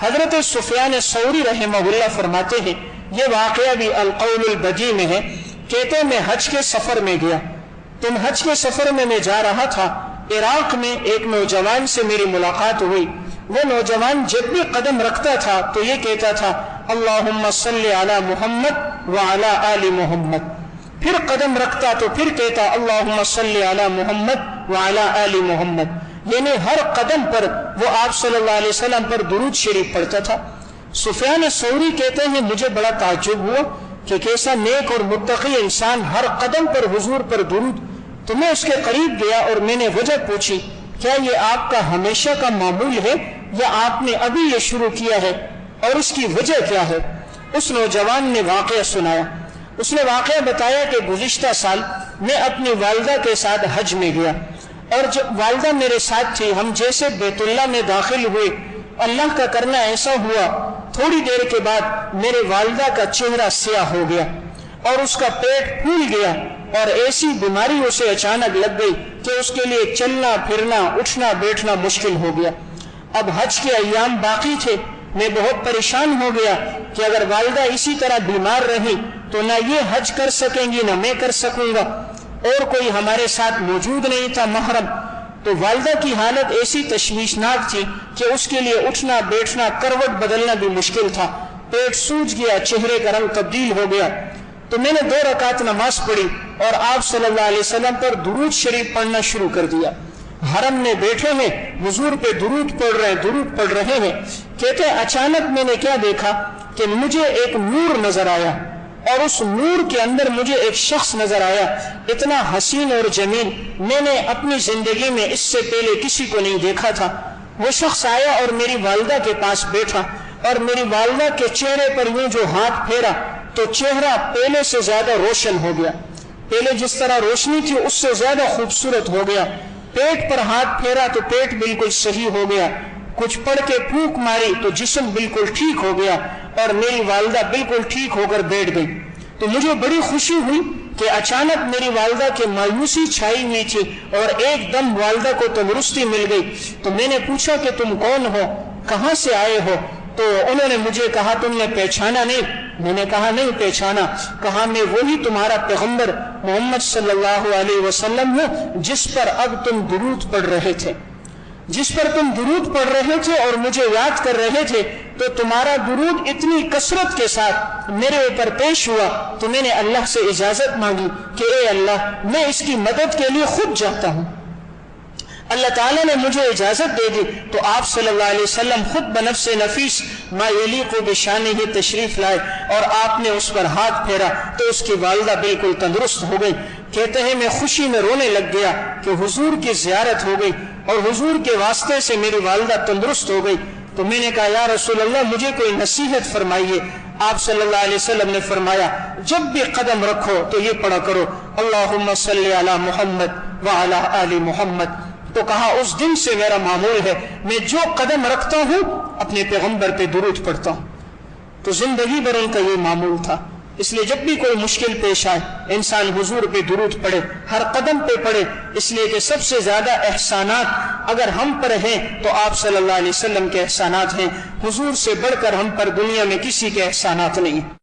حضرت سفیان ثوری رحمہ فرماتے ہیں، یہ واقعہ بھی القول البدی میں ہے، کہتے میں حج کے سفر میں گیا، حج کے سفر میں جا رہا تھا، عراق میں ایک نوجوان سے میری ملاقات ہوئی۔ وہ نوجوان جب بھی قدم رکھتا تھا تو یہ کہتا تھا اللہم صلی علی محمد وعلی آل محمد، پھر قدم رکھتا تو پھر کہتا اللہم صلی علی محمد وعلی آل محمد، یعنی ہر قدم پر وہ آپ صلی اللہ علیہ وسلم پر درود شریف پڑھتا تھا۔ سفیان ثوری کہتے ہیں مجھے بڑا تعجب ہوا کہ کیسا نیک اور متقی انسان ہر قدم پر حضور پر درود۔ تو میں اس کے قریب گیا اور میں نے وجہ پوچھی، کیا یہ آپ کا ہمیشہ کا معمول ہے یا آپ نے ابھی یہ شروع کیا ہے، اور اس کی وجہ کیا ہے؟ اس نوجوان نے واقعہ سنایا۔ اس نے واقعہ بتایا کہ گزشتہ سال میں اپنی والدہ کے ساتھ حج میں گیا، اور جب والدہ میرے ساتھ تھی، ہم جیسے بیت اللہ میں داخل ہوئے، اللہ کا کرنا ایسا ہوا، تھوڑی دیر کے بعد میرے والدہ کا چہرہ سیاہ ہو گیا اور اس کا پیٹ پھول گیا، اور ایسی بیماری اسے اچانک لگ گئی کہ اس کے لیے چلنا پھرنا اٹھنا بیٹھنا مشکل ہو گیا۔ اب حج کے ایام باقی تھے، میں بہت پریشان ہو گیا کہ اگر والدہ اسی طرح بیمار رہی تو نہ یہ حج کر سکیں گی نہ میں کر سکوں گا، اور کوئی ہمارے ساتھ موجود نہیں تھا محرم۔ تو والدہ کی حالت ایسی تشویشناک تھی کہ اس کے لیے اٹھنا بیٹھنا کروٹ بدلنا بھی مشکل تھا، پیٹ سوج گیا، چہرے کا رنگ تبدیل ہو گیا۔ تو میں نے 2 رکعت نماز پڑھی اور آپ صلی اللہ علیہ وسلم پر درود شریف پڑھنا شروع کر دیا۔ حرم میں بیٹھے ہیں، حضور پہ درود پڑھ رہے ہیں۔ کہتے اچانک میں نے کیا دیکھا کہ مجھے ایک نور نظر آیا، اور اس نور کے اندر مجھے ایک شخص نظر آیا، اتنا حسین اور جمیل میں نے اپنی زندگی میں اس سے پہلے کسی کو نہیں دیکھا تھا۔ وہ شخص آیا اور میری والدہ کے پاس بیٹھا، اور میری والدہ کے چہرے پر یوں جو ہاتھ پھیرا تو چہرہ پہلے سے زیادہ روشن ہو گیا، پہلے جس طرح روشنی تھی اس سے زیادہ خوبصورت ہو گیا۔ پیٹ پر ہاتھ پھیرا تو پیٹ بالکل صحیح ہو گیا، کچھ پڑھ کے پھونک ماری تو جسم بالکل ٹھیک ہو گیا، اور میری والدہ بالکل ٹھیک ہو کر بیٹھ گئی۔ تو مجھے بڑی خوشی ہوئی کہ اچانک میری والدہ کی مایوسی چھائی ہوئی تھی اور ایک دم والدہ کو تندرستی مل گئی۔ تو میں نے پوچھا کہ تم کون ہو، کہاں سے آئے ہو؟ تو انہوں نے مجھے کہا تم نے پہچانا نہیں؟ میں نے کہا نہیں پہچانا۔ کہا میں وہی تمہارا پیغمبر محمد صلی اللہ علیہ وسلم ہوں جس پر اب تم درود پڑھ رہے تھے، اور مجھے یاد کر رہے تھے۔ تو تمہارا درود اتنی کثرت کے ساتھ میرے اوپر پیش ہوا تو میں نے اللہ سے اجازت مانگی کہ اے اللہ میں اس کی مدد کے لیے خود جاتا ہوں۔ اللہ تعالیٰ نے مجھے اجازت دے دی تو آپ صلی اللہ علیہ وسلم خود بنفس نفیس ما یلیق بشانہ تشریف لائے، اور آپ نے اس پر ہاتھ پھیرا تو اس کی والدہ بالکل تندرست ہو گئی۔ کہتے ہیں میں خوشی میں رونے لگ گیا کہ حضور کی زیارت ہو گئی، اور حضور کے واسطے سے میری والدہ تندرست ہو گئی۔ تو میں نے کہا یا رسول اللہ مجھے کوئی نصیحت فرمائیے۔ آپ صلی اللہ علیہ وسلم نے فرمایا جب بھی قدم رکھو تو یہ پڑھا کرو اللہم صلی علی محمد وعلی آل محمد۔ تو کہا اس دن سے میرا معمول ہے، میں جو قدم رکھتا ہوں اپنے پیغمبر پہ درود پڑھتا ہوں۔ تو زندگی بھر ان کا یہ معمول تھا۔ اس لیے جب بھی کوئی مشکل پیش آئے انسان حضور پہ درود پڑھے، ہر قدم پہ پڑھے، اس لیے کہ سب سے زیادہ احسانات اگر ہم پر ہیں تو آپ صلی اللہ علیہ وسلم کے احسانات ہیں، حضور سے بڑھ کر ہم پر دنیا میں کسی کے احسانات نہیں۔